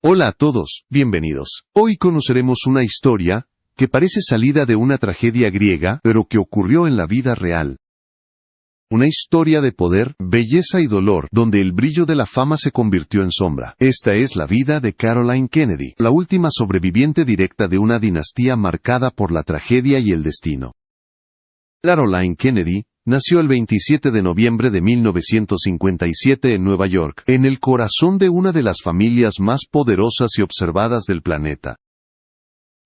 Hola a todos, bienvenidos. Hoy conoceremos una historia que parece salida de una tragedia griega, pero que ocurrió en la vida real. Una historia de poder, belleza y dolor, donde el brillo de la fama se convirtió en sombra. Esta es la vida de Caroline Kennedy, la última sobreviviente directa de una dinastía marcada por la tragedia y el destino. Caroline Kennedy nació el 27 de noviembre de 1957 en Nueva York, en el corazón de una de las familias más poderosas y observadas del planeta.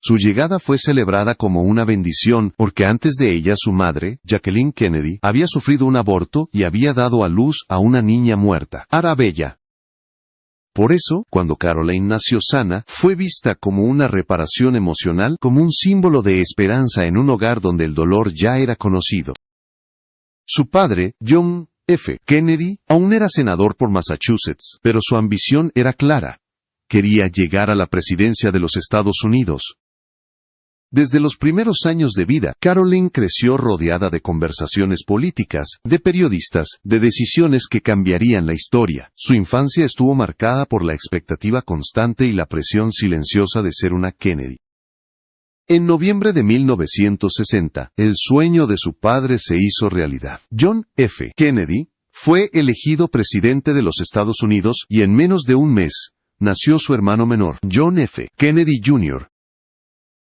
Su llegada fue celebrada como una bendición porque antes de ella su madre, Jacqueline Kennedy, había sufrido un aborto y había dado a luz a una niña muerta, Arabella. Por eso, cuando Caroline nació sana, fue vista como una reparación emocional, como un símbolo de esperanza en un hogar donde el dolor ya era conocido. Su padre, John F. Kennedy, aún era senador por Massachusetts, pero su ambición era clara. Quería llegar a la presidencia de los Estados Unidos. Desde los primeros años de vida, Caroline creció rodeada de conversaciones políticas, de periodistas, de decisiones que cambiarían la historia. Su infancia estuvo marcada por la expectativa constante y la presión silenciosa de ser una Kennedy. En noviembre de 1960, el sueño de su padre se hizo realidad. John F. Kennedy fue elegido presidente de los Estados Unidos y en menos de un mes, nació su hermano menor, John F. Kennedy Jr.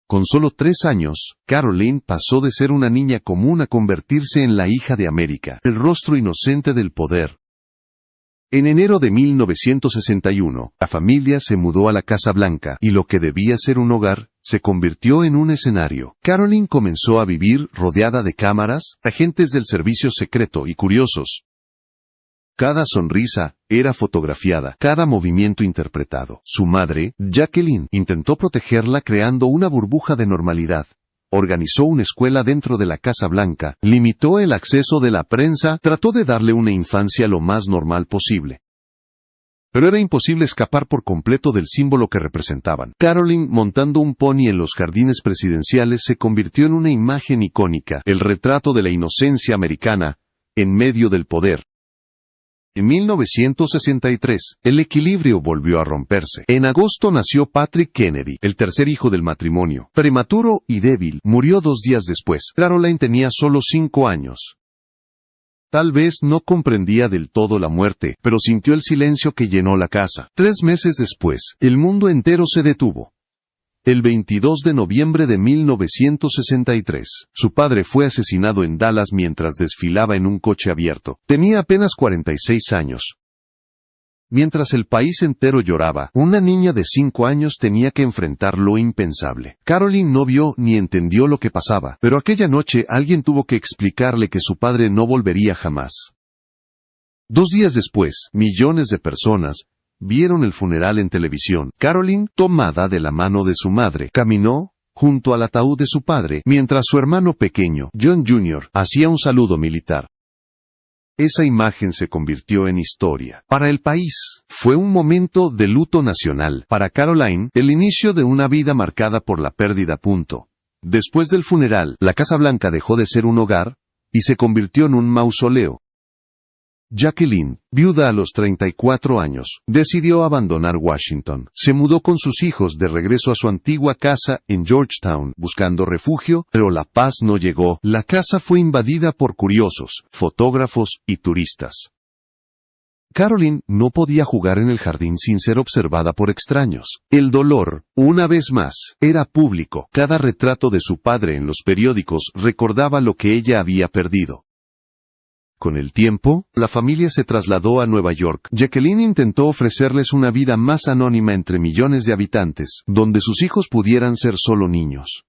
Con solo 3 años, Caroline pasó de ser una niña común a convertirse en la hija de América, el rostro inocente del poder. En enero de 1961, la familia se mudó a la Casa Blanca y lo que debía ser un hogar, se convirtió en un escenario. Caroline comenzó a vivir rodeada de cámaras, agentes del servicio secreto y curiosos. Cada sonrisa era fotografiada, cada movimiento interpretado. Su madre, Jacqueline, intentó protegerla creando una burbuja de normalidad. Organizó una escuela dentro de la Casa Blanca, limitó el acceso de la prensa, trató de darle una infancia lo más normal posible. Pero era imposible escapar por completo del símbolo que representaban. Caroline, montando un pony en los jardines presidenciales, se convirtió en una imagen icónica, el retrato de la inocencia americana, en medio del poder. En 1963, el equilibrio volvió a romperse. En agosto nació Patrick Kennedy, el tercer hijo del matrimonio. Prematuro y débil, murió 2 días después. Caroline tenía solo 5 años. Tal vez no comprendía del todo la muerte, pero sintió el silencio que llenó la casa. 3 meses después, el mundo entero se detuvo. El 22 de noviembre de 1963, su padre fue asesinado en Dallas mientras desfilaba en un coche abierto. Tenía apenas 46 años. Mientras el país entero lloraba, una niña de 5 años tenía que enfrentar lo impensable. Caroline no vio ni entendió lo que pasaba, pero aquella noche alguien tuvo que explicarle que su padre no volvería jamás. 2 días después, millones de personas vieron el funeral en televisión. Caroline, tomada de la mano de su madre, caminó junto al ataúd de su padre, mientras su hermano pequeño, John Jr., hacía un saludo militar. Esa imagen se convirtió en historia. Para el país, fue un momento de luto nacional. Para Caroline, el inicio de una vida marcada por la pérdida. Después del funeral, la Casa Blanca dejó de ser un hogar y se convirtió en un mausoleo. Jacqueline, viuda a los 34 años, decidió abandonar Washington. Se mudó con sus hijos de regreso a su antigua casa en Georgetown, buscando refugio, pero la paz no llegó. La casa fue invadida por curiosos, fotógrafos y turistas. Caroline no podía jugar en el jardín sin ser observada por extraños. El dolor, una vez más, era público. Cada retrato de su padre en los periódicos recordaba lo que ella había perdido. Con el tiempo, la familia se trasladó a Nueva York. Jacqueline intentó ofrecerles una vida más anónima entre millones de habitantes, donde sus hijos pudieran ser solo niños.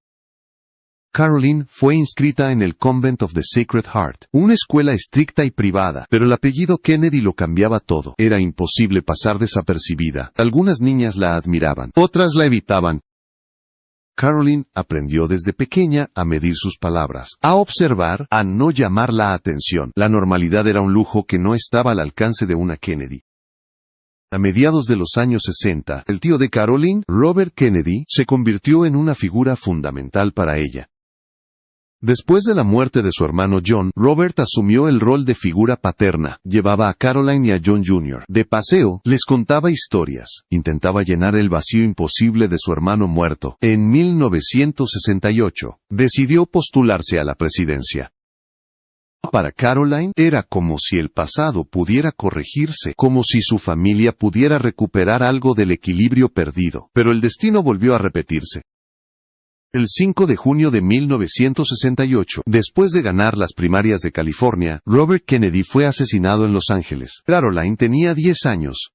Caroline fue inscrita en el Convent of the Sacred Heart, una escuela estricta y privada, pero el apellido Kennedy lo cambiaba todo. Era imposible pasar desapercibida. Algunas niñas la admiraban, otras la evitaban. Caroline aprendió desde pequeña a medir sus palabras, a observar, a no llamar la atención. La normalidad era un lujo que no estaba al alcance de una Kennedy. A mediados de los años 60, el tío de Caroline, Robert Kennedy, se convirtió en una figura fundamental para ella. Después de la muerte de su hermano John, Robert asumió el rol de figura paterna. Llevaba a Caroline y a John Jr. de paseo, les contaba historias, intentaba llenar el vacío imposible de su hermano muerto. En 1968, decidió postularse a la presidencia. Para Caroline, era como si el pasado pudiera corregirse, como si su familia pudiera recuperar algo del equilibrio perdido. Pero el destino volvió a repetirse. El 5 de junio de 1968, después de ganar las primarias de California, Robert Kennedy fue asesinado en Los Ángeles. Caroline tenía 10 años.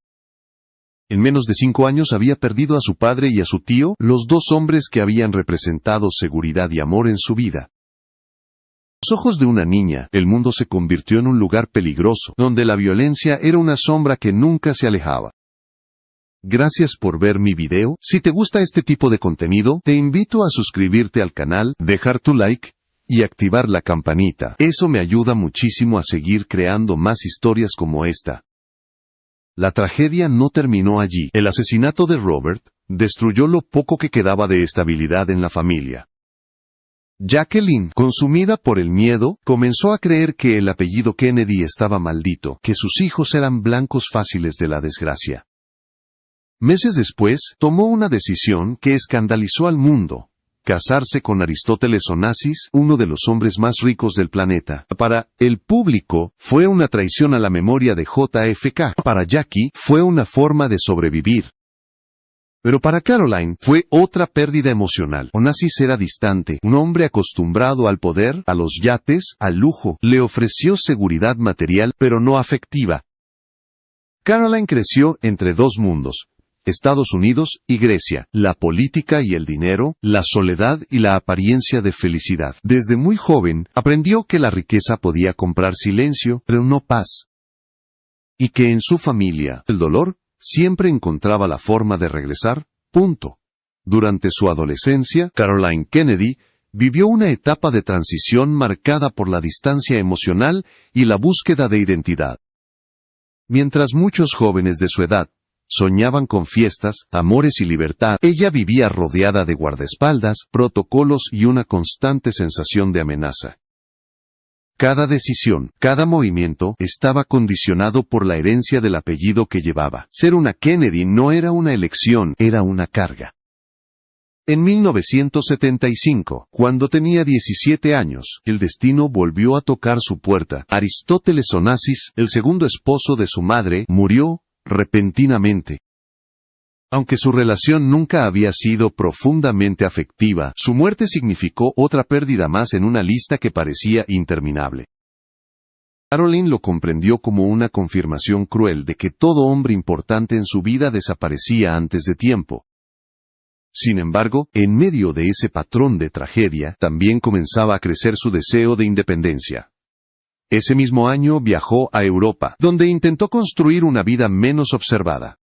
En menos de 5 años había perdido a su padre y a su tío, los dos hombres que habían representado seguridad y amor en su vida. A los ojos de una niña, el mundo se convirtió en un lugar peligroso, donde la violencia era una sombra que nunca se alejaba. Gracias por ver mi video. Si te gusta este tipo de contenido, te invito a suscribirte al canal, dejar tu like y activar la campanita. Eso me ayuda muchísimo a seguir creando más historias como esta. La tragedia no terminó allí. El asesinato de Robert destruyó lo poco que quedaba de estabilidad en la familia. Jacqueline, consumida por el miedo, comenzó a creer que el apellido Kennedy estaba maldito, que sus hijos eran blancos fáciles de la desgracia. Meses después, tomó una decisión que escandalizó al mundo: casarse con Aristóteles Onassis, uno de los hombres más ricos del planeta. Para el público, fue una traición a la memoria de JFK. Para Jackie, fue una forma de sobrevivir. Pero para Caroline, fue otra pérdida emocional. Onassis era distante, un hombre acostumbrado al poder, a los yates, al lujo. Le ofreció seguridad material, pero no afectiva. Caroline creció entre dos mundos: Estados Unidos y Grecia, la política y el dinero, la soledad y la apariencia de felicidad. Desde muy joven, aprendió que la riqueza podía comprar silencio, pero no paz. Y que en su familia, el dolor siempre encontraba la forma de regresar. Durante su adolescencia, Caroline Kennedy vivió una etapa de transición marcada por la distancia emocional y la búsqueda de identidad. Mientras muchos jóvenes de su edad soñaban con fiestas, amores y libertad, ella vivía rodeada de guardaespaldas, protocolos y una constante sensación de amenaza. Cada decisión, cada movimiento, estaba condicionado por la herencia del apellido que llevaba. Ser una Kennedy no era una elección, era una carga. En 1975, cuando tenía 17 años, el destino volvió a tocar su puerta. Aristóteles Onassis, el segundo esposo de su madre, murió repentinamente. Aunque su relación nunca había sido profundamente afectiva, su muerte significó otra pérdida más en una lista que parecía interminable. Caroline lo comprendió como una confirmación cruel de que todo hombre importante en su vida desaparecía antes de tiempo. Sin embargo, en medio de ese patrón de tragedia, también comenzaba a crecer su deseo de independencia. Ese mismo año viajó a Europa, donde intentó construir una vida menos observada.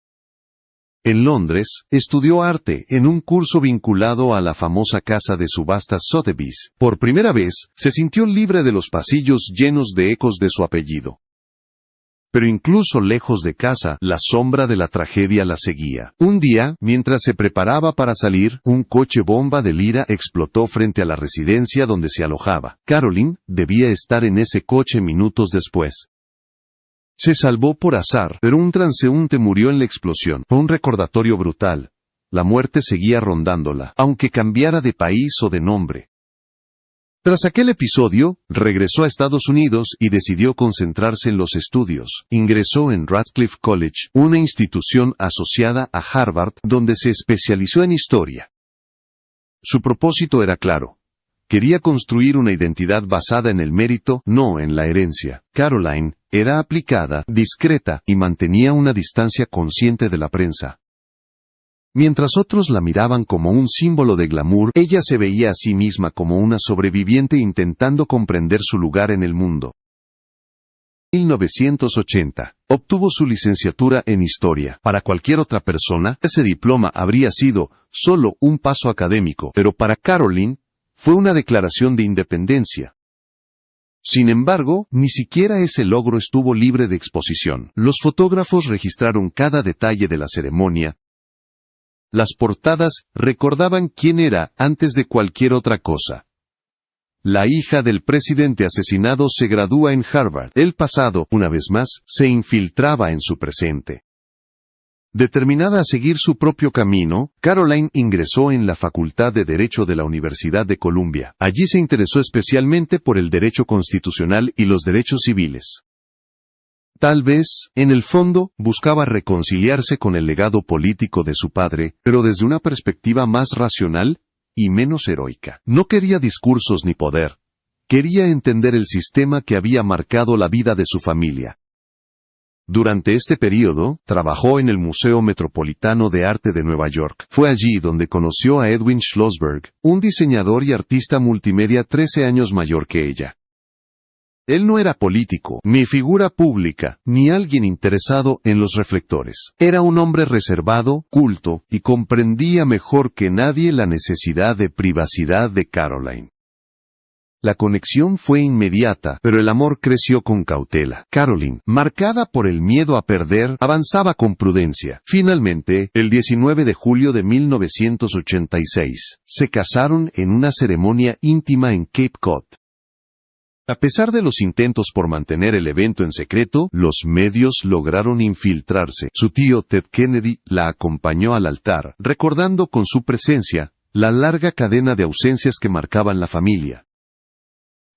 En Londres, estudió arte en un curso vinculado a la famosa casa de subastas Sotheby's. Por primera vez, se sintió libre de los pasillos llenos de ecos de su apellido. Pero incluso lejos de casa, la sombra de la tragedia la seguía. Un día, mientras se preparaba para salir, un coche bomba de Lira explotó frente a la residencia donde se alojaba. Caroline debía estar en ese coche minutos después. Se salvó por azar, pero un transeúnte murió en la explosión. Fue un recordatorio brutal. La muerte seguía rondándola, aunque cambiara de país o de nombre. Tras aquel episodio, regresó a Estados Unidos y decidió concentrarse en los estudios. Ingresó en Radcliffe College, una institución asociada a Harvard, donde se especializó en historia. Su propósito era claro. Quería construir una identidad basada en el mérito, no en la herencia. Caroline era aplicada, discreta, y mantenía una distancia consciente de la prensa. Mientras otros la miraban como un símbolo de glamour, ella se veía a sí misma como una sobreviviente intentando comprender su lugar en el mundo. En 1980, obtuvo su licenciatura en Historia. Para cualquier otra persona, ese diploma habría sido solo un paso académico, pero para Caroline, fue una declaración de independencia. Sin embargo, ni siquiera ese logro estuvo libre de exposición. Los fotógrafos registraron cada detalle de la ceremonia. Las portadas recordaban quién era antes de cualquier otra cosa. la hija del presidente asesinado, se gradúa en Harvard. El pasado, una vez más, se infiltraba en su presente. Determinada a seguir su propio camino, Caroline ingresó en la Facultad de Derecho de la Universidad de Columbia. Allí se interesó especialmente por el derecho constitucional y los derechos civiles. Tal vez, en el fondo, buscaba reconciliarse con el legado político de su padre, pero desde una perspectiva más racional y menos heroica. No quería discursos ni poder. Quería entender el sistema que había marcado la vida de su familia. Durante este período, trabajó en el Museo Metropolitano de Arte de Nueva York. Fue allí donde conoció a Edwin Schlossberg, un diseñador y artista multimedia 13 años mayor que ella. Él no era político, ni figura pública, ni alguien interesado en los reflectores. Era un hombre reservado, culto, y comprendía mejor que nadie la necesidad de privacidad de Caroline. La conexión fue inmediata, pero el amor creció con cautela. Caroline, marcada por el miedo a perder, avanzaba con prudencia. Finalmente, el 19 de julio de 1986, se casaron en una ceremonia íntima en Cape Cod. A pesar de los intentos por mantener el evento en secreto, los medios lograron infiltrarse. Su tío Ted Kennedy la acompañó al altar, recordando con su presencia la larga cadena de ausencias que marcaban la familia.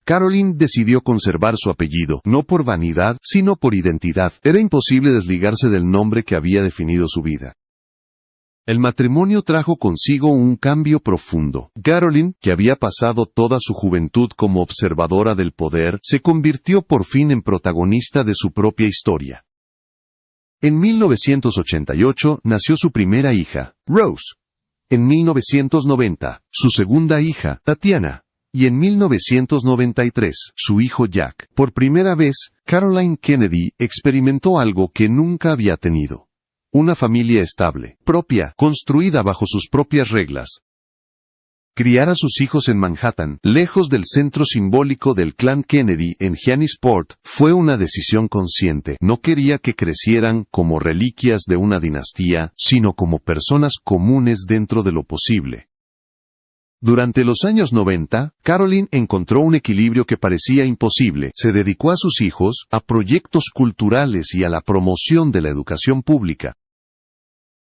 Caroline decidió conservar su apellido, no por vanidad, sino por identidad. Era imposible desligarse del nombre que había definido su vida. El matrimonio trajo consigo un cambio profundo. Caroline, que había pasado toda su juventud como observadora del poder, se convirtió por fin en protagonista de su propia historia. En 1988 nació su primera hija, Rose. En 1990, su segunda hija, Tatiana. Y en 1993, su hijo Jack. Por primera vez, Caroline Kennedy experimentó algo que nunca había tenido. Una familia estable, propia, construida bajo sus propias reglas. Criar a sus hijos en Manhattan, lejos del centro simbólico del clan Kennedy en Hyannisport, fue una decisión consciente. No quería que crecieran como reliquias de una dinastía, sino como personas comunes dentro de lo posible. Durante los años 90, Caroline encontró un equilibrio que parecía imposible. Se dedicó a sus hijos, a proyectos culturales y a la promoción de la educación pública.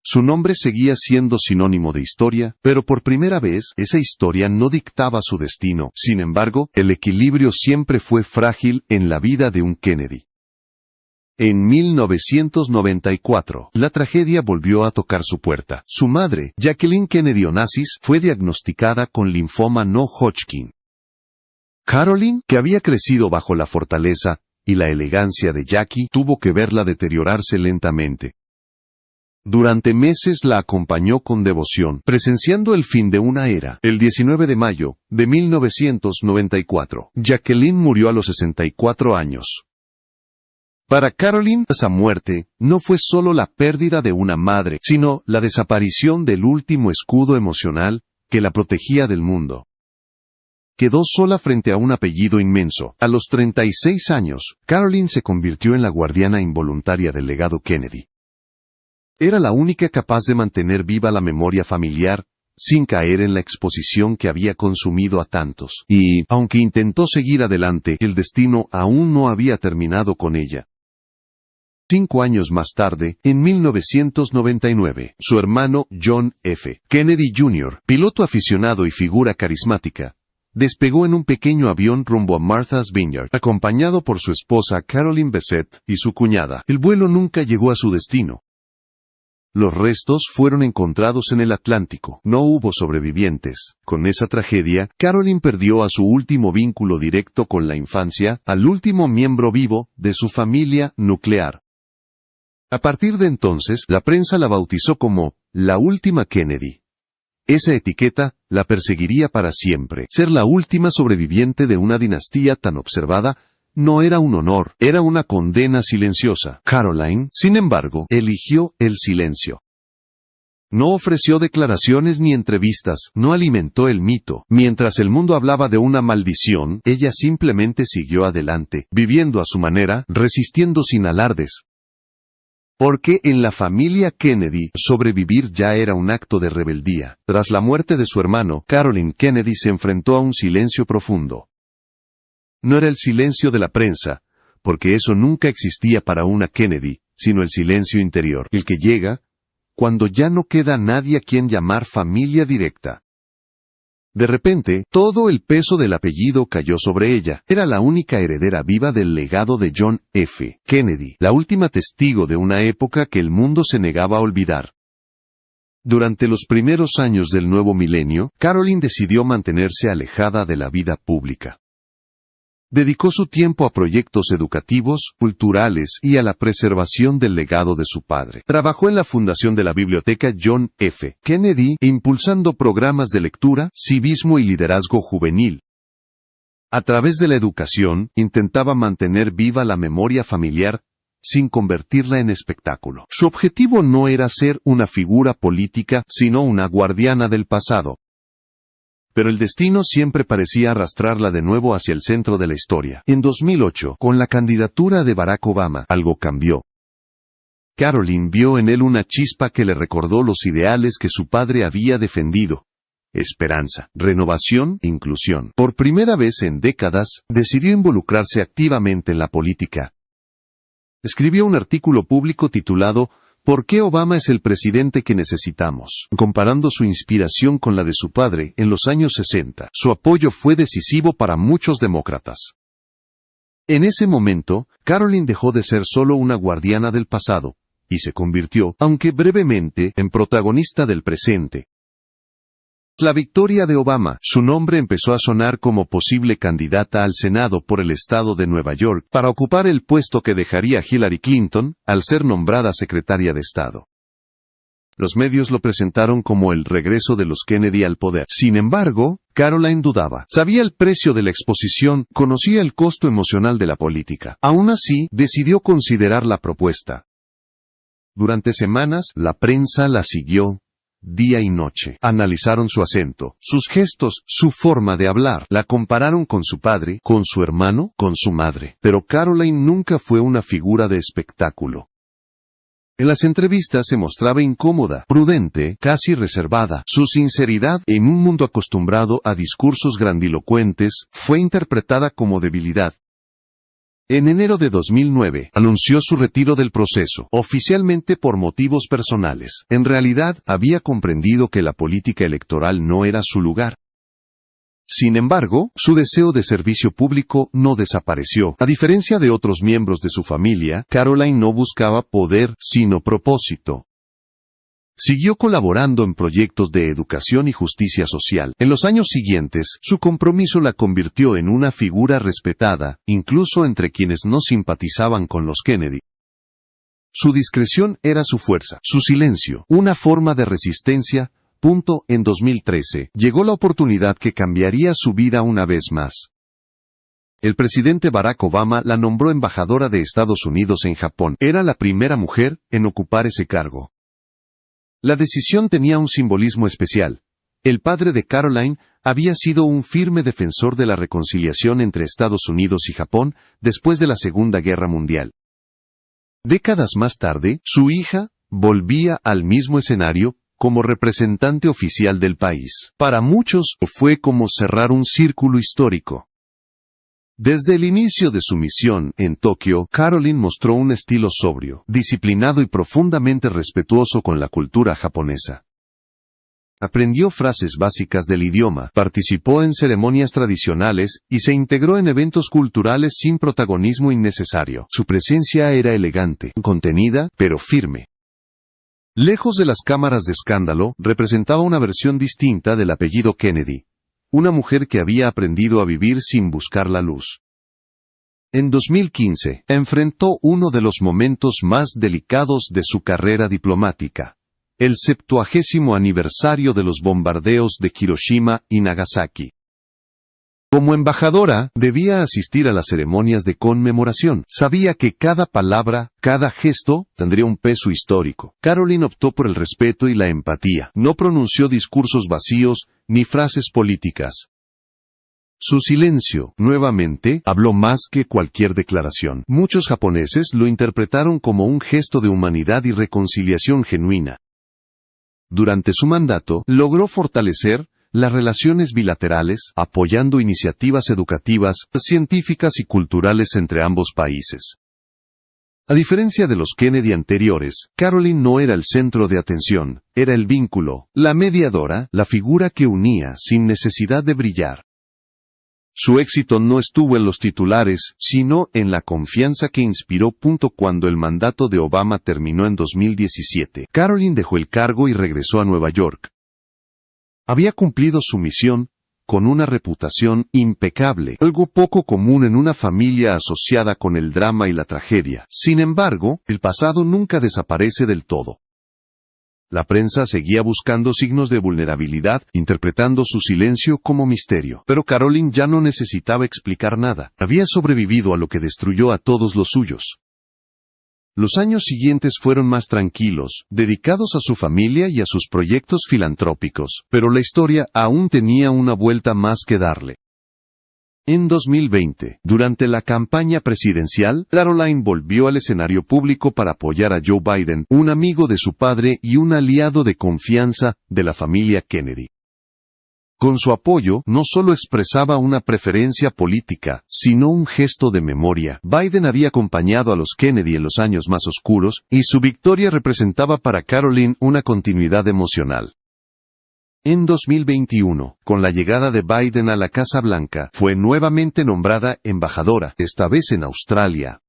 Su nombre seguía siendo sinónimo de historia, pero por primera vez, esa historia no dictaba su destino. Sin embargo, el equilibrio siempre fue frágil en la vida de un Kennedy. En 1994, la tragedia volvió a tocar su puerta. Su madre, Jacqueline Kennedy Onassis, fue diagnosticada con linfoma no Hodgkin. Caroline, que había crecido bajo la fortaleza y la elegancia de Jackie, tuvo que verla deteriorarse lentamente. Durante meses la acompañó con devoción, presenciando el fin de una era. El 19 de mayo de 1994, Jacqueline murió a los 64 años. Para Caroline, esa muerte no fue solo la pérdida de una madre, sino la desaparición del último escudo emocional que la protegía del mundo. Quedó sola frente a un apellido inmenso. A los 36 años, Caroline se convirtió en la guardiana involuntaria del legado Kennedy. Era la única capaz de mantener viva la memoria familiar, sin caer en la exposición que había consumido a tantos. Y, aunque intentó seguir adelante, el destino aún no había terminado con ella. 5 años más tarde, en 1999, su hermano John F. Kennedy Jr., piloto aficionado y figura carismática, despegó en un pequeño avión rumbo a Martha's Vineyard, acompañado por su esposa Caroline Bessette y su cuñada. El vuelo nunca llegó a su destino. Los restos fueron encontrados en el Atlántico. No hubo sobrevivientes. Con esa tragedia, Caroline perdió a su último vínculo directo con la infancia, al último miembro vivo de su familia nuclear. A partir de entonces, la prensa la bautizó como la última Kennedy. Esa etiqueta la perseguiría para siempre. Ser la última sobreviviente de una dinastía tan observada no era un honor, era una condena silenciosa. Caroline, sin embargo, eligió el silencio. No ofreció declaraciones ni entrevistas, no alimentó el mito. Mientras el mundo hablaba de una maldición, ella simplemente siguió adelante, viviendo a su manera, resistiendo sin alardes. Porque en la familia Kennedy, sobrevivir ya era un acto de rebeldía. Tras la muerte de su hermano, Caroline Kennedy se enfrentó a un silencio profundo. no era el silencio de la prensa, porque eso nunca existía para una Kennedy, sino el silencio interior, el que llega cuando ya no queda nadie a quien llamar familia directa. De repente, todo el peso del apellido cayó sobre ella. Era la única heredera viva del legado de John F. Kennedy, la última testigo de una época que el mundo se negaba a olvidar. Durante los primeros años del nuevo milenio, Carolyn decidió mantenerse alejada de la vida pública. Dedicó su tiempo a proyectos educativos, culturales y a la preservación del legado de su padre. Trabajó en la fundación de la Biblioteca John F. Kennedy, impulsando programas de lectura, civismo y liderazgo juvenil. A través de la educación, intentaba mantener viva la memoria familiar, sin convertirla en espectáculo. Su objetivo no era ser una figura política, sino una guardiana del pasado. Pero el destino siempre parecía arrastrarla de nuevo hacia el centro de la historia. En 2008, con la candidatura de Barack Obama, algo cambió. Carolyn vio en él una chispa que le recordó los ideales que su padre había defendido. Esperanza, renovación, inclusión. Por primera vez en décadas, decidió involucrarse activamente en la política. Escribió un artículo público titulado ¿Por qué Obama es el presidente que necesitamos? Comparando su inspiración con la de su padre en los años 60, su apoyo fue decisivo para muchos demócratas. En ese momento, Carolyn dejó de ser solo una guardiana del pasado, y se convirtió, aunque brevemente, en protagonista del presente. La victoria de Obama, su nombre empezó a sonar como posible candidata al Senado por el estado de Nueva York para ocupar el puesto que dejaría Hillary Clinton al ser nombrada secretaria de Estado. Los medios lo presentaron como el regreso de los Kennedy al poder. Sin embargo, Carolyn dudaba. Sabía el precio de la exposición, conocía el costo emocional de la política. Aún así, decidió considerar la propuesta. Durante semanas, la prensa la siguió día y noche. Analizaron su acento, sus gestos, su forma de hablar. La compararon con su padre, con su hermano, con su madre. Pero Carolyn nunca fue una figura de espectáculo. En las entrevistas se mostraba incómoda, prudente, casi reservada. Su sinceridad, en un mundo acostumbrado a discursos grandilocuentes, fue interpretada como debilidad. En enero de 2009, anunció su retiro del proceso, oficialmente por motivos personales. En realidad, había comprendido que la política electoral no era su lugar. Sin embargo, su deseo de servicio público no desapareció. A diferencia de otros miembros de su familia, Carolyn no buscaba poder, sino propósito. Siguió colaborando en proyectos de educación y justicia social. En los años siguientes, su compromiso la convirtió en una figura respetada, incluso entre quienes no simpatizaban con los Kennedy. Su discreción era su fuerza, su silencio, una forma de resistencia. En 2013, llegó la oportunidad que cambiaría su vida una vez más. El presidente Barack Obama la nombró embajadora de Estados Unidos en Japón. Era la primera mujer en ocupar ese cargo. La decisión tenía un simbolismo especial. El padre de Carolyn había sido un firme defensor de la reconciliación entre Estados Unidos y Japón después de la Segunda Guerra Mundial. Décadas más tarde, su hija volvía al mismo escenario como representante oficial del país. Para muchos, fue como cerrar un círculo histórico. Desde el inicio de su misión en Tokio, Carolyn mostró un estilo sobrio, disciplinado y profundamente respetuoso con la cultura japonesa. Aprendió frases básicas del idioma, participó en ceremonias tradicionales y se integró en eventos culturales sin protagonismo innecesario. Su presencia era elegante, contenida, pero firme. Lejos de las cámaras de escándalo, representaba una versión distinta del apellido Kennedy. Una mujer que había aprendido a vivir sin buscar la luz. En 2015, enfrentó uno de los momentos más delicados de su carrera diplomática. El 70º aniversario de los bombardeos de Hiroshima y Nagasaki. Como embajadora, debía asistir a las ceremonias de conmemoración. Sabía que cada palabra, cada gesto, tendría un peso histórico. Carolyn optó por el respeto y la empatía. No pronunció discursos vacíos, ni frases políticas. Su silencio, nuevamente, habló más que cualquier declaración. Muchos japoneses lo interpretaron como un gesto de humanidad y reconciliación genuina. Durante su mandato, logró fortalecer las relaciones bilaterales, apoyando iniciativas educativas, científicas y culturales entre ambos países. A diferencia de los Kennedy anteriores, Caroline no era el centro de atención, era el vínculo, la mediadora, la figura que unía sin necesidad de brillar. Su éxito no estuvo en los titulares, sino en la confianza que inspiró. Cuando el mandato de Obama terminó en 2017, Caroline dejó el cargo y regresó a Nueva York. Había cumplido su misión, con una reputación impecable, algo poco común en una familia asociada con el drama y la tragedia. Sin embargo, el pasado nunca desaparece del todo. La prensa seguía buscando signos de vulnerabilidad, interpretando su silencio como misterio. Pero Caroline ya no necesitaba explicar nada. Había sobrevivido a lo que destruyó a todos los suyos. Los años siguientes fueron más tranquilos, dedicados a su familia y a sus proyectos filantrópicos, pero la historia aún tenía una vuelta más que darle. En 2020, durante la campaña presidencial, Caroline volvió al escenario público para apoyar a Joe Biden, un amigo de su padre y un aliado de confianza de la familia Kennedy. Con su apoyo, no solo expresaba una preferencia política, sino un gesto de memoria. Biden había acompañado a los Kennedy en los años más oscuros, y su victoria representaba para Caroline una continuidad emocional. En 2021, con la llegada de Biden a la Casa Blanca, fue nuevamente nombrada embajadora, esta vez en Australia.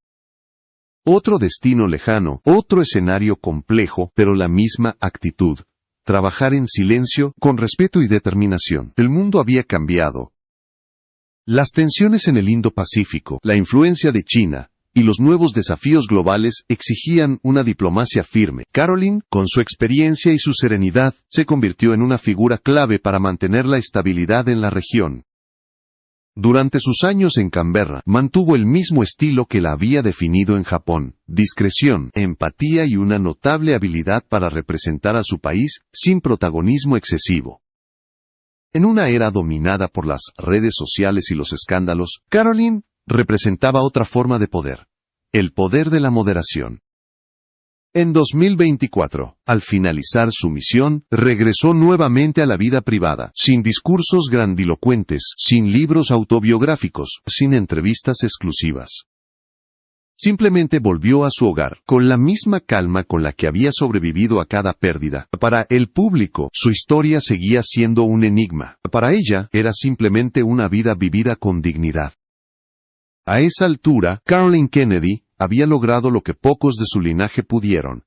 Otro destino lejano, otro escenario complejo, pero la misma actitud. Trabajar en silencio, con respeto y determinación. El mundo había cambiado. Las tensiones en el Indo-Pacífico, la influencia de China y los nuevos desafíos globales exigían una diplomacia firme. Caroline, con su experiencia y su serenidad, se convirtió en una figura clave para mantener la estabilidad en la región. Durante sus años en Canberra, mantuvo el mismo estilo que la había definido en Japón: discreción, empatía y una notable habilidad para representar a su país sin protagonismo excesivo. En una era dominada por las redes sociales y los escándalos, Caroline representaba otra forma de poder: el poder de la moderación. En 2024, al finalizar su misión, regresó nuevamente a la vida privada, sin discursos grandilocuentes, sin libros autobiográficos, sin entrevistas exclusivas. Simplemente volvió a su hogar, con la misma calma con la que había sobrevivido a cada pérdida. Para el público, su historia seguía siendo un enigma. Para ella, era simplemente una vida vivida con dignidad. A esa altura, Caroline Kennedy había logrado lo que pocos de su linaje pudieron: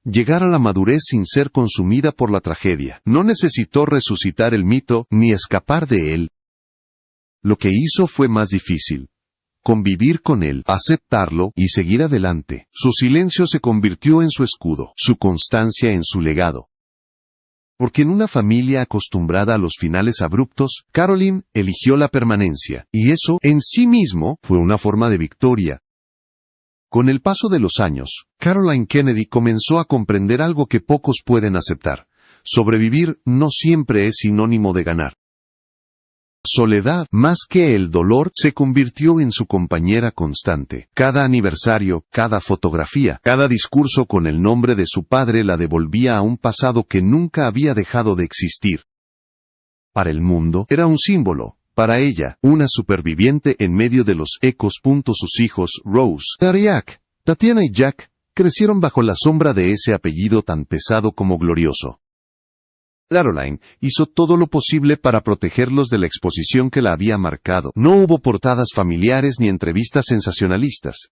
llegar a la madurez sin ser consumida por la tragedia. No necesitó resucitar el mito, ni escapar de él. Lo que hizo fue más difícil: convivir con él, aceptarlo y seguir adelante. Su silencio se convirtió en su escudo, su constancia en su legado. Porque en una familia acostumbrada a los finales abruptos, Caroline eligió la permanencia, y eso, en sí mismo, fue una forma de victoria. Con el paso de los años, Caroline Kennedy comenzó a comprender algo que pocos pueden aceptar: sobrevivir no siempre es sinónimo de ganar. Soledad, más que el dolor, se convirtió en su compañera constante. Cada aniversario, cada fotografía, cada discurso con el nombre de su padre la devolvía a un pasado que nunca había dejado de existir. Para el mundo, era un símbolo. Para ella, una superviviente en medio de los ecos. Sus hijos, Rose, Ariak, Tatiana y Jack, crecieron bajo la sombra de ese apellido tan pesado como glorioso. Caroline hizo todo lo posible para protegerlos de la exposición que la había marcado. No hubo portadas familiares ni entrevistas sensacionalistas.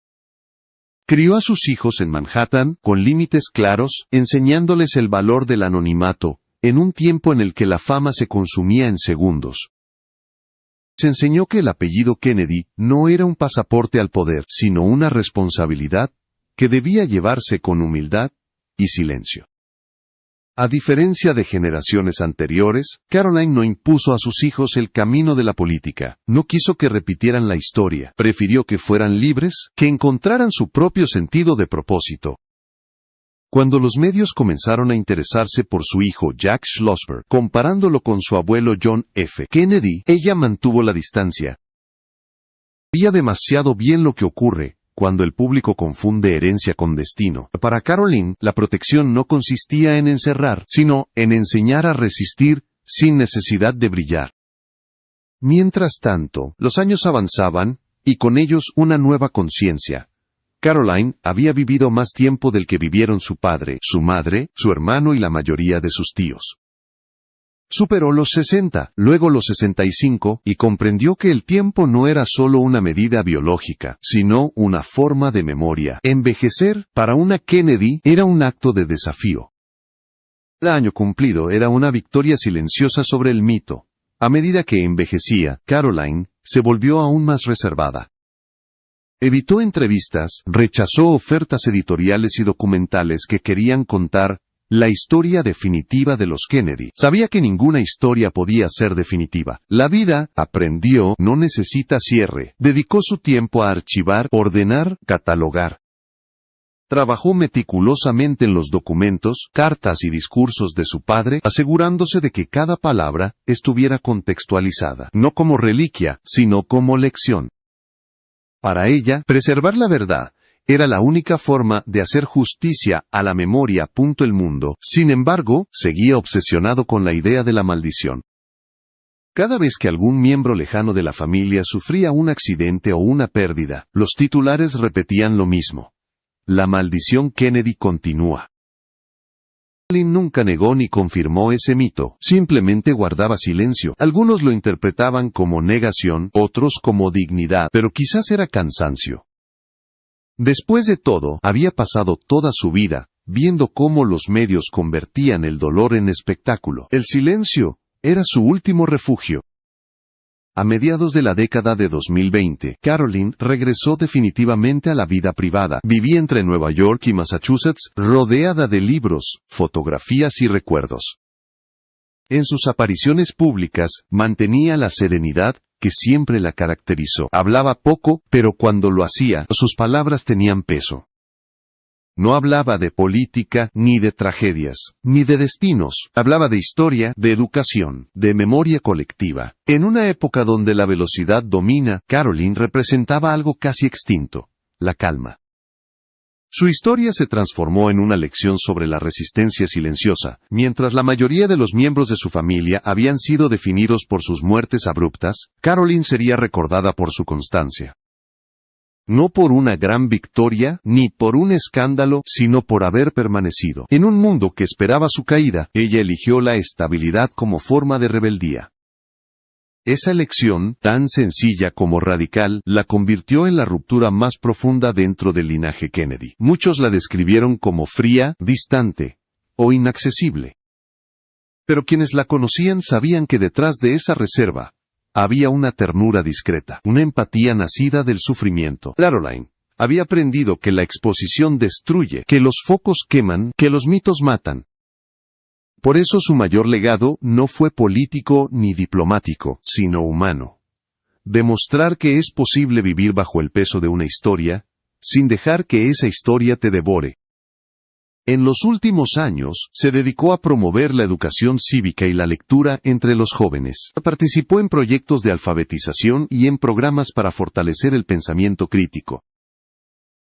Crió a sus hijos en Manhattan, con límites claros, enseñándoles el valor del anonimato, en un tiempo en el que la fama se consumía en segundos. Se enseñó que el apellido Kennedy no era un pasaporte al poder, sino una responsabilidad que debía llevarse con humildad y silencio. A diferencia de generaciones anteriores, Caroline no impuso a sus hijos el camino de la política. No quiso que repitieran la historia. Prefirió que fueran libres, que encontraran su propio sentido de propósito. Cuando los medios comenzaron a interesarse por su hijo Jack Schlossberg, comparándolo con su abuelo John F. Kennedy, ella mantuvo la distancia. Sabía demasiado bien lo que ocurre cuando el público confunde herencia con destino. Para Caroline, la protección no consistía en encerrar, sino en enseñar a resistir sin necesidad de brillar. Mientras tanto, los años avanzaban, y con ellos una nueva conciencia. Caroline había vivido más tiempo del que vivieron su padre, su madre, su hermano y la mayoría de sus tíos. Superó los 60, luego los 65, y comprendió que el tiempo no era solo una medida biológica, sino una forma de memoria. Envejecer, para una Kennedy, era un acto de desafío. El año cumplido era una victoria silenciosa sobre el mito. A medida que envejecía, Caroline se volvió aún más reservada. Evitó entrevistas, rechazó ofertas editoriales y documentales que querían contar la historia definitiva de los Kennedy. Sabía que ninguna historia podía ser definitiva. La vida, aprendió, no necesita cierre. Dedicó su tiempo a archivar, ordenar, catalogar. Trabajó meticulosamente en los documentos, cartas y discursos de su padre, asegurándose de que cada palabra estuviera contextualizada, no como reliquia, sino como lección. Para ella, preservar la verdad era la única forma de hacer justicia a la memoria. El mundo, sin embargo, seguía obsesionado con la idea de la maldición. Cada vez que algún miembro lejano de la familia sufría un accidente o una pérdida, los titulares repetían lo mismo. La maldición Kennedy continúa. Stalin nunca negó ni confirmó ese mito, simplemente guardaba silencio. Algunos lo interpretaban como negación, otros como dignidad, pero quizás era cansancio. Después de todo, había pasado toda su vida, viendo cómo los medios convertían el dolor en espectáculo. El silencio era su último refugio. A mediados de la década de 2020, Caroline regresó definitivamente a la vida privada. Vivía entre Nueva York y Massachusetts, rodeada de libros, fotografías y recuerdos. En sus apariciones públicas, mantenía la serenidad que siempre la caracterizó. Hablaba poco, pero cuando lo hacía, sus palabras tenían peso. No hablaba de política, ni de tragedias, ni de destinos. Hablaba de historia, de educación, de memoria colectiva. En una época donde la velocidad domina, Caroline representaba algo casi extinto: la calma. Su historia se transformó en una lección sobre la resistencia silenciosa. Mientras la mayoría de los miembros de su familia habían sido definidos por sus muertes abruptas, Caroline sería recordada por su constancia. No por una gran victoria, ni por un escándalo, sino por haber permanecido. En un mundo que esperaba su caída, ella eligió la estabilidad como forma de rebeldía. Esa elección, tan sencilla como radical, la convirtió en la ruptura más profunda dentro del linaje Kennedy. Muchos la describieron como fría, distante o inaccesible. Pero quienes la conocían sabían que detrás de esa reserva había una ternura discreta, una empatía nacida del sufrimiento. Caroline había aprendido que la exposición destruye, que los focos queman, que los mitos matan. Por eso su mayor legado no fue político ni diplomático, sino humano. Demostrar que es posible vivir bajo el peso de una historia, sin dejar que esa historia te devore. En los últimos años, se dedicó a promover la educación cívica y la lectura entre los jóvenes. Participó en proyectos de alfabetización y en programas para fortalecer el pensamiento crítico.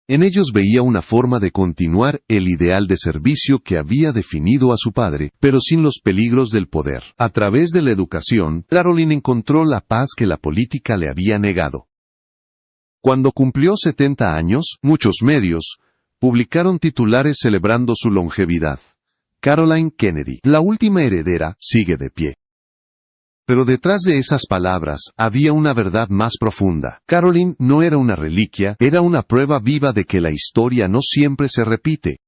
En ellos veía una forma de continuar el ideal de servicio que había definido a su padre, pero sin los peligros del poder. A través de la educación, Caroline encontró la paz que la política le había negado. Cuando cumplió 70 años, muchos medios publicaron titulares celebrando su longevidad. Caroline Kennedy, la última heredera, sigue de pie. Pero detrás de esas palabras había una verdad más profunda. Caroline no era una reliquia, era una prueba viva de que la historia no siempre se repite.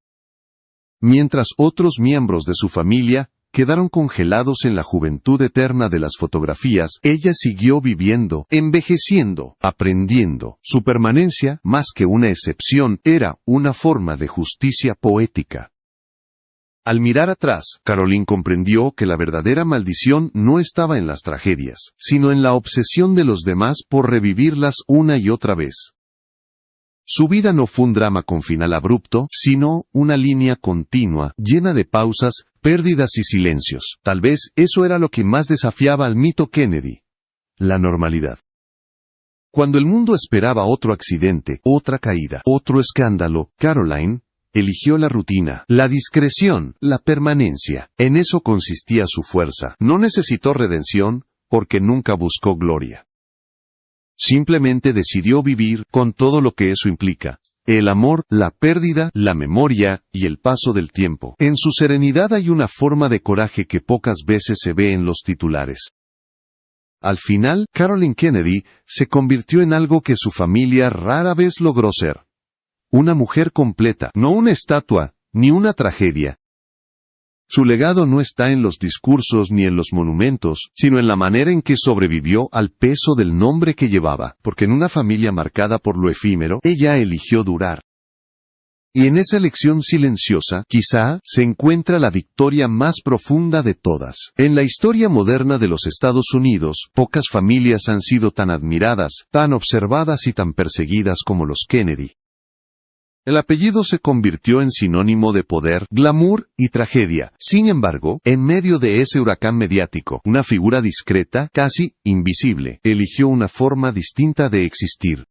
Mientras otros miembros de su familia quedaron congelados en la juventud eterna de las fotografías, ella siguió viviendo, envejeciendo, aprendiendo. Su permanencia, más que una excepción, era una forma de justicia poética. Al mirar atrás, Caroline comprendió que la verdadera maldición no estaba en las tragedias, sino en la obsesión de los demás por revivirlas una y otra vez. Su vida no fue un drama con final abrupto, sino una línea continua, llena de pausas, pérdidas y silencios. Tal vez eso era lo que más desafiaba al mito Kennedy: la normalidad. Cuando el mundo esperaba otro accidente, otra caída, otro escándalo, Caroline eligió la rutina, la discreción, la permanencia. En eso consistía su fuerza. No necesitó redención, porque nunca buscó gloria. Simplemente decidió vivir con todo lo que eso implica. El amor, la pérdida, la memoria y el paso del tiempo. En su serenidad hay una forma de coraje que pocas veces se ve en los titulares. Al final, Caroline Kennedy se convirtió en algo que su familia rara vez logró ser. Una mujer completa, no una estatua, ni una tragedia. Su legado no está en los discursos ni en los monumentos, sino en la manera en que sobrevivió al peso del nombre que llevaba, porque en una familia marcada por lo efímero, ella eligió durar. Y en esa elección silenciosa, quizá, se encuentra la victoria más profunda de todas. En la historia moderna de los Estados Unidos, pocas familias han sido tan admiradas, tan observadas y tan perseguidas como los Kennedy. El apellido se convirtió en sinónimo de poder, glamour y tragedia. Sin embargo, en medio de ese huracán mediático, una figura discreta, casi invisible, eligió una forma distinta de existir.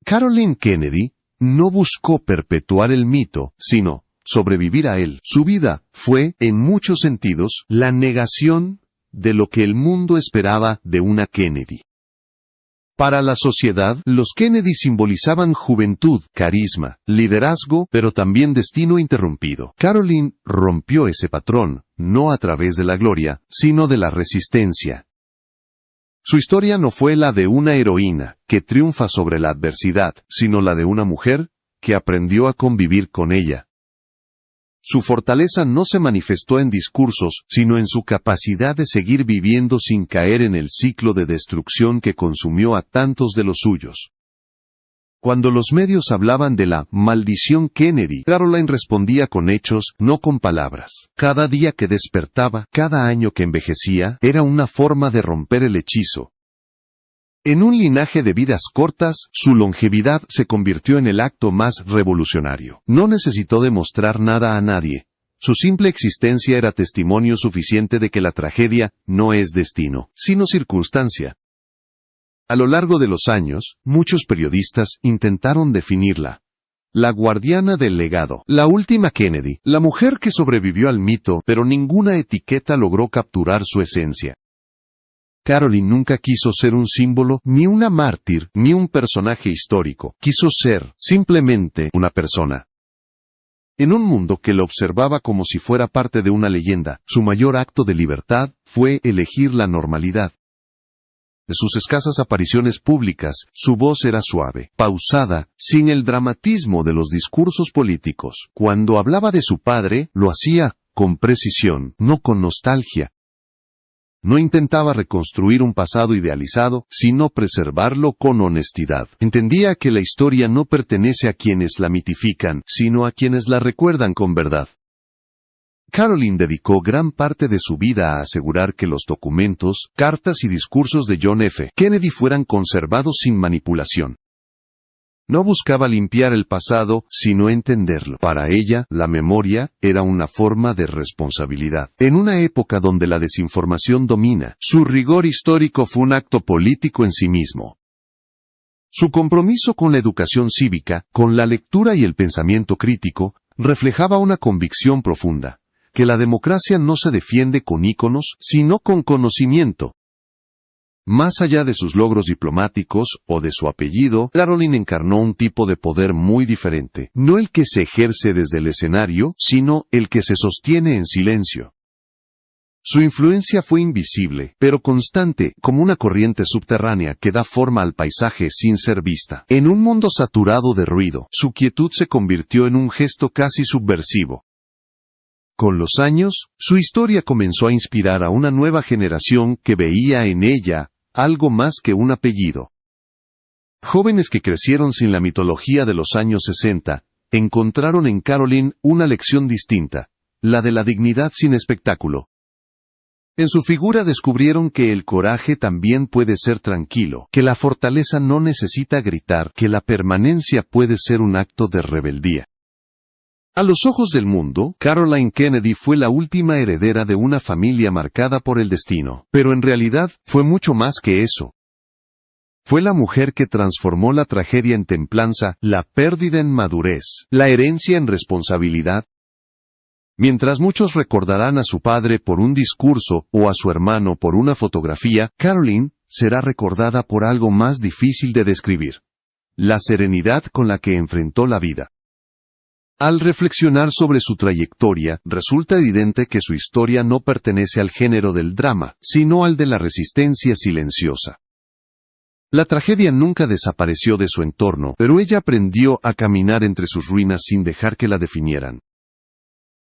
Caroline Kennedy no buscó perpetuar el mito, sino sobrevivir a él. Su vida fue, en muchos sentidos, la negación de lo que el mundo esperaba de una Kennedy. Para la sociedad, los Kennedy simbolizaban juventud, carisma, liderazgo, pero también destino interrumpido. Caroline rompió ese patrón, no a través de la gloria, sino de la resistencia. Su historia no fue la de una heroína que triunfa sobre la adversidad, sino la de una mujer que aprendió a convivir con ella. Su fortaleza no se manifestó en discursos, sino en su capacidad de seguir viviendo sin caer en el ciclo de destrucción que consumió a tantos de los suyos. Cuando los medios hablaban de la maldición Kennedy, Caroline respondía con hechos, no con palabras. Cada día que despertaba, cada año que envejecía, era una forma de romper el hechizo. En un linaje de vidas cortas, su longevidad se convirtió en el acto más revolucionario. No necesitó demostrar nada a nadie. Su simple existencia era testimonio suficiente de que la tragedia no es destino, sino circunstancia. A lo largo de los años, muchos periodistas intentaron definirla. La guardiana del legado, la última Kennedy, la mujer que sobrevivió al mito, pero ninguna etiqueta logró capturar su esencia. Caroline nunca quiso ser un símbolo, ni una mártir, ni un personaje histórico. Quiso ser, simplemente, una persona. En un mundo que la observaba como si fuera parte de una leyenda, su mayor acto de libertad fue elegir la normalidad. De sus escasas apariciones públicas, su voz era suave, pausada, sin el dramatismo de los discursos políticos. Cuando hablaba de su padre, lo hacía con precisión, no con nostalgia. No intentaba reconstruir un pasado idealizado, sino preservarlo con honestidad. Entendía que la historia no pertenece a quienes la mitifican, sino a quienes la recuerdan con verdad. Caroline dedicó gran parte de su vida a asegurar que los documentos, cartas y discursos de John F. Kennedy fueran conservados sin manipulación. No buscaba limpiar el pasado, sino entenderlo. Para ella, la memoria era una forma de responsabilidad. En una época donde la desinformación domina, su rigor histórico fue un acto político en sí mismo. Su compromiso con la educación cívica, con la lectura y el pensamiento crítico, reflejaba una convicción profunda, que la democracia no se defiende con íconos, sino con conocimiento. Más allá de sus logros diplomáticos o de su apellido, Caroline encarnó un tipo de poder muy diferente, no el que se ejerce desde el escenario, sino el que se sostiene en silencio. Su influencia fue invisible, pero constante, como una corriente subterránea que da forma al paisaje sin ser vista. En un mundo saturado de ruido, su quietud se convirtió en un gesto casi subversivo. Con los años, su historia comenzó a inspirar a una nueva generación que veía en ella algo más que un apellido. Jóvenes que crecieron sin la mitología de los años 60, encontraron en Caroline una lección distinta, la de la dignidad sin espectáculo. En su figura descubrieron que el coraje también puede ser tranquilo, que la fortaleza no necesita gritar, que la permanencia puede ser un acto de rebeldía. A los ojos del mundo, Caroline Kennedy fue la última heredera de una familia marcada por el destino, pero en realidad fue mucho más que eso. Fue la mujer que transformó la tragedia en templanza, la pérdida en madurez, la herencia en responsabilidad. Mientras muchos recordarán a su padre por un discurso o a su hermano por una fotografía, Caroline será recordada por algo más difícil de describir: la serenidad con la que enfrentó la vida. Al reflexionar sobre su trayectoria, resulta evidente que su historia no pertenece al género del drama, sino al de la resistencia silenciosa. La tragedia nunca desapareció de su entorno, pero ella aprendió a caminar entre sus ruinas sin dejar que la definieran.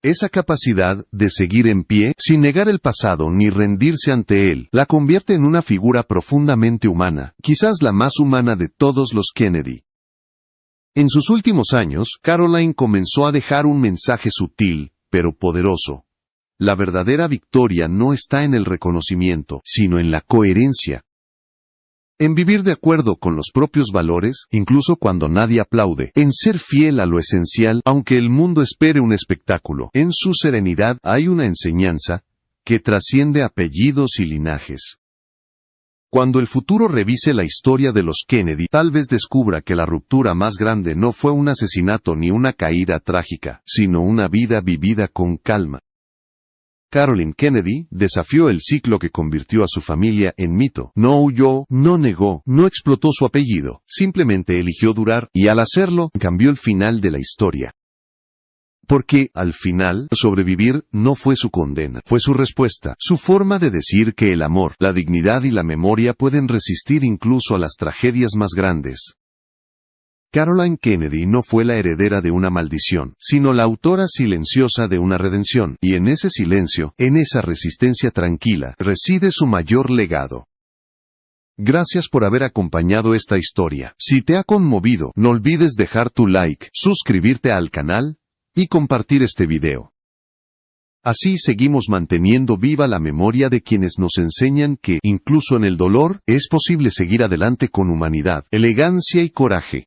Esa capacidad de seguir en pie, sin negar el pasado ni rendirse ante él, la convierte en una figura profundamente humana, quizás la más humana de todos los Kennedy. En sus últimos años, Caroline comenzó a dejar un mensaje sutil, pero poderoso. La verdadera victoria no está en el reconocimiento, sino en la coherencia. En vivir de acuerdo con los propios valores, incluso cuando nadie aplaude. En ser fiel a lo esencial, aunque el mundo espere un espectáculo. En su serenidad hay una enseñanza que trasciende apellidos y linajes. Cuando el futuro revise la historia de los Kennedy, tal vez descubra que la ruptura más grande no fue un asesinato ni una caída trágica, sino una vida vivida con calma. Caroline Kennedy desafió el ciclo que convirtió a su familia en mito. No huyó, no negó, no explotó su apellido, simplemente eligió durar, y al hacerlo, cambió el final de la historia. Porque, al final, sobrevivir no fue su condena, fue su respuesta, su forma de decir que el amor, la dignidad y la memoria pueden resistir incluso a las tragedias más grandes. Caroline Kennedy no fue la heredera de una maldición, sino la autora silenciosa de una redención, y en ese silencio, en esa resistencia tranquila, reside su mayor legado. Gracias por haber acompañado esta historia. Si te ha conmovido, no olvides dejar tu like, suscribirte al canal y compartir este video. Así seguimos manteniendo viva la memoria de quienes nos enseñan que, incluso en el dolor, es posible seguir adelante con humanidad, elegancia y coraje.